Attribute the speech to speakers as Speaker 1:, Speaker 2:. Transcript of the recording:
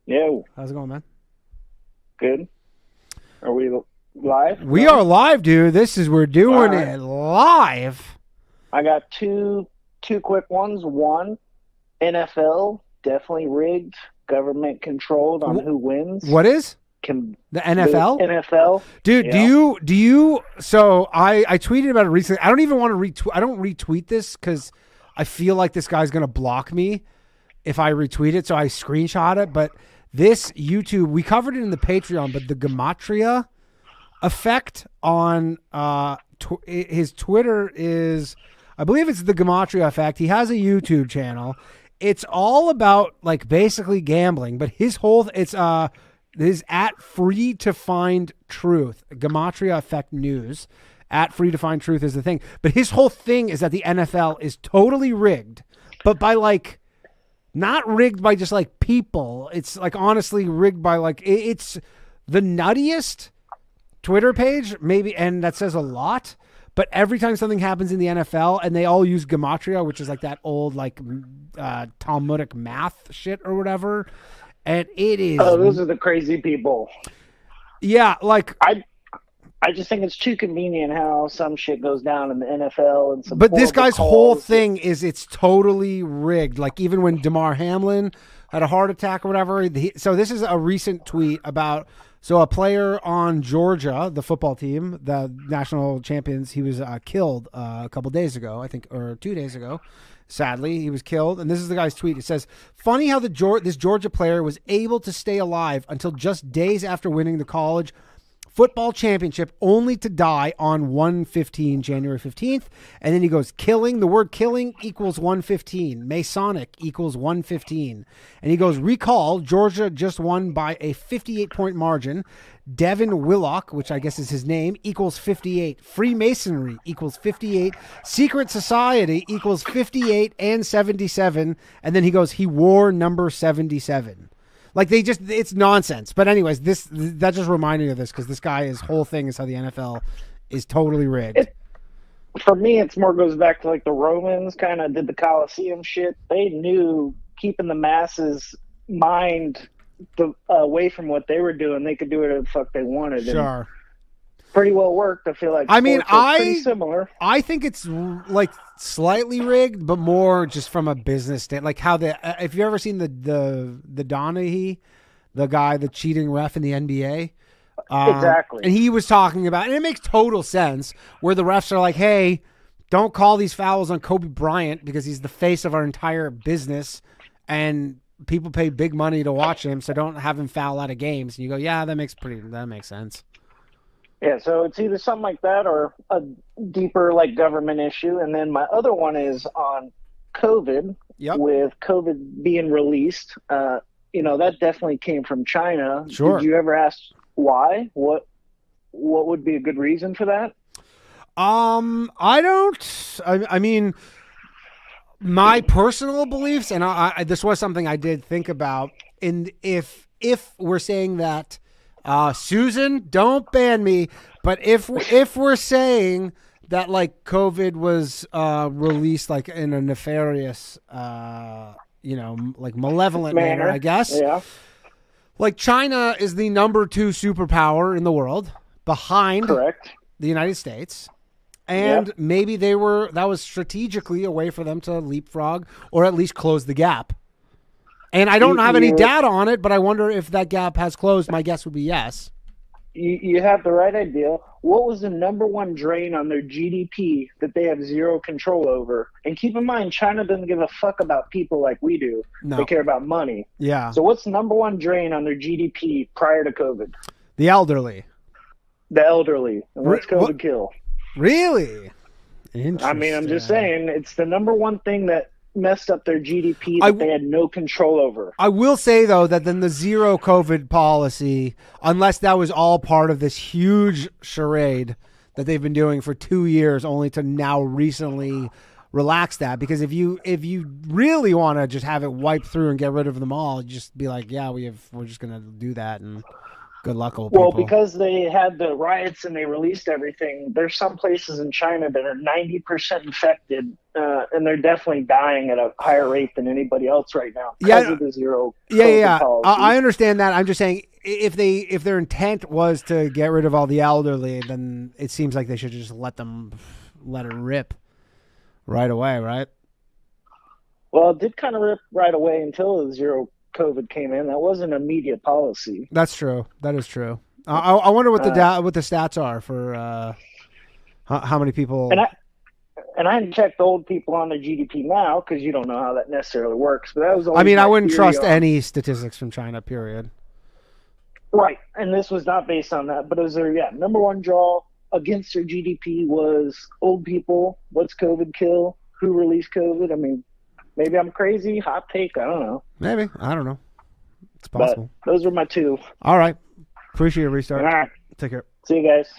Speaker 1: Yo,
Speaker 2: How's it going, man?
Speaker 1: good. Are we live?
Speaker 2: We
Speaker 1: No?
Speaker 2: are live, dude. We're doing
Speaker 1: All right.
Speaker 2: it live.
Speaker 1: I got two quick ones. One, NFL definitely rigged, government controlled on who wins.
Speaker 2: What is
Speaker 1: Can
Speaker 2: the
Speaker 1: the
Speaker 2: NFL?
Speaker 1: NFL?
Speaker 2: Dude,
Speaker 1: Yeah.
Speaker 2: do you so I tweeted about it recently. I don't even want to retweet. I don't retweet this because I feel like this guy's going to block me if I retweet it. So I screenshot it. But this YouTube, we covered it in the Patreon, but the Gematria effect on his Twitter is, I believe it's the Gematria effect. He has a YouTube channel. It's all about like basically gambling, but his whole is at Free to Find Truth. Gematria Effect News at Free to Find Truth is the thing. But his whole thing is that the NFL is totally rigged, but by like not rigged by just like people. It's like honestly rigged by like it's the nuttiest Twitter page, maybe, and that says a lot. But every time something happens in the NFL, and they all use Gematria, which is like that old like Talmudic math shit or whatever, and it is.
Speaker 1: Oh, those are the crazy people.
Speaker 2: Yeah, like
Speaker 1: I just think it's too convenient how some shit goes down in the NFL and some.
Speaker 2: But this
Speaker 1: horrible
Speaker 2: guy's whole
Speaker 1: calls.
Speaker 2: thing is it's totally rigged. Like even when DeMar Hamlin had a heart attack or whatever. So this is a recent tweet about a player on Georgia, the football team, the national champions. He was killed a couple days ago, I think, or 2 days ago. Sadly, he was killed. And this is the guy's tweet. It says, "Funny how this Georgia player was able to stay alive until just days after winning the college football championship, only to die on January 15th. And then he goes, killing, the word killing equals 115. Masonic equals 115. And he goes, recall, Georgia just won by a 58-point margin. Devin Willock, which I guess is his name, equals 58. Freemasonry equals 58. Secret Society equals 58 and 77. And then he goes, he wore number 77. Like it's nonsense. But anyways, that just reminded me of this because this guy's whole thing is how the NFL is totally rigged.
Speaker 1: For me, it's more goes back to like the Romans kind of did the Colosseum shit. They knew keeping the masses mind away from what they were doing, they could do whatever the fuck they wanted.
Speaker 2: Sure.
Speaker 1: And pretty well worked. I feel like
Speaker 2: I mean,
Speaker 1: pretty similar.
Speaker 2: I think it's like slightly rigged, but more just from a business stand. Like how if you ever seen the Donaghy, the guy, the cheating ref in the NBA,
Speaker 1: Exactly.
Speaker 2: and he was talking about, and it makes total sense where the refs are like, hey, don't call these fouls on Kobe Bryant because he's the face of our entire business, and people pay big money to watch him, so don't have him foul out of games. And you go, yeah, that makes sense.
Speaker 1: Yeah, so it's either something like that or a deeper like government issue. And then my other one is on COVID.
Speaker 2: Yep.
Speaker 1: With COVID being released. That definitely came from China.
Speaker 2: Sure.
Speaker 1: Did you ever ask why? What would be a good reason for that?
Speaker 2: I don't. I mean, my personal beliefs, and this was something I did think about. And if we're saying that. Susan, don't ban me. But if we're saying that like COVID was released like in a nefarious, like malevolent manner, I guess.
Speaker 1: Yeah.
Speaker 2: Like China is the number 2 superpower in the world, behind
Speaker 1: Correct.
Speaker 2: the United States, and maybe that was strategically a way for them to leapfrog or at least close the gap. And I don't have any data on it, but I wonder if that gap has closed. My guess would be yes.
Speaker 1: You have the right idea. What was the number one drain on their GDP that they have zero control over? And keep in mind, China doesn't give a fuck about people like we do.
Speaker 2: No.
Speaker 1: They care about money.
Speaker 2: Yeah.
Speaker 1: So what's the number one drain on their GDP prior to COVID?
Speaker 2: The elderly.
Speaker 1: The elderly. And what's COVID kill?
Speaker 2: Really? Interesting.
Speaker 1: I mean, I'm just saying, it's the number one thing that messed up their GDP that they had no control over.
Speaker 2: I will say, though, that then the zero COVID policy, unless that was all part of this huge charade that they've been doing for 2 years, only to now recently relax that. Because if you really want to just have it wiped through and get rid of them all, just be like, yeah, we're just going to do that and Good luck, old
Speaker 1: Well,
Speaker 2: people.
Speaker 1: because they had the riots and they released everything, there's some places in China that are 90% infected, and they're definitely dying at a higher rate than anybody else right now because of the zero COVID policy.
Speaker 2: I understand that. I'm just saying, if their intent was to get rid of all the elderly, then it seems like they should just let it rip right away, right?
Speaker 1: Well, it did kind of rip right away until the zero COVID came in. That wasn't a media policy.
Speaker 2: That's true. That is true. I wonder what the stats are for how many people.
Speaker 1: And I hadn't checked old people on their GDP now because you don't know how that necessarily works. But that was.
Speaker 2: I wouldn't trust any statistics from China. Period.
Speaker 1: Right, and this was not based on that, but it was their number one draw against their GDP was old people. What's COVID kill? Who released COVID? I mean, maybe I'm crazy. Hot take. I don't know.
Speaker 2: Maybe. I don't know. It's possible.
Speaker 1: But those were my two.
Speaker 2: All right. Appreciate it, Restart.
Speaker 1: All right.
Speaker 2: Take care.
Speaker 1: See you guys.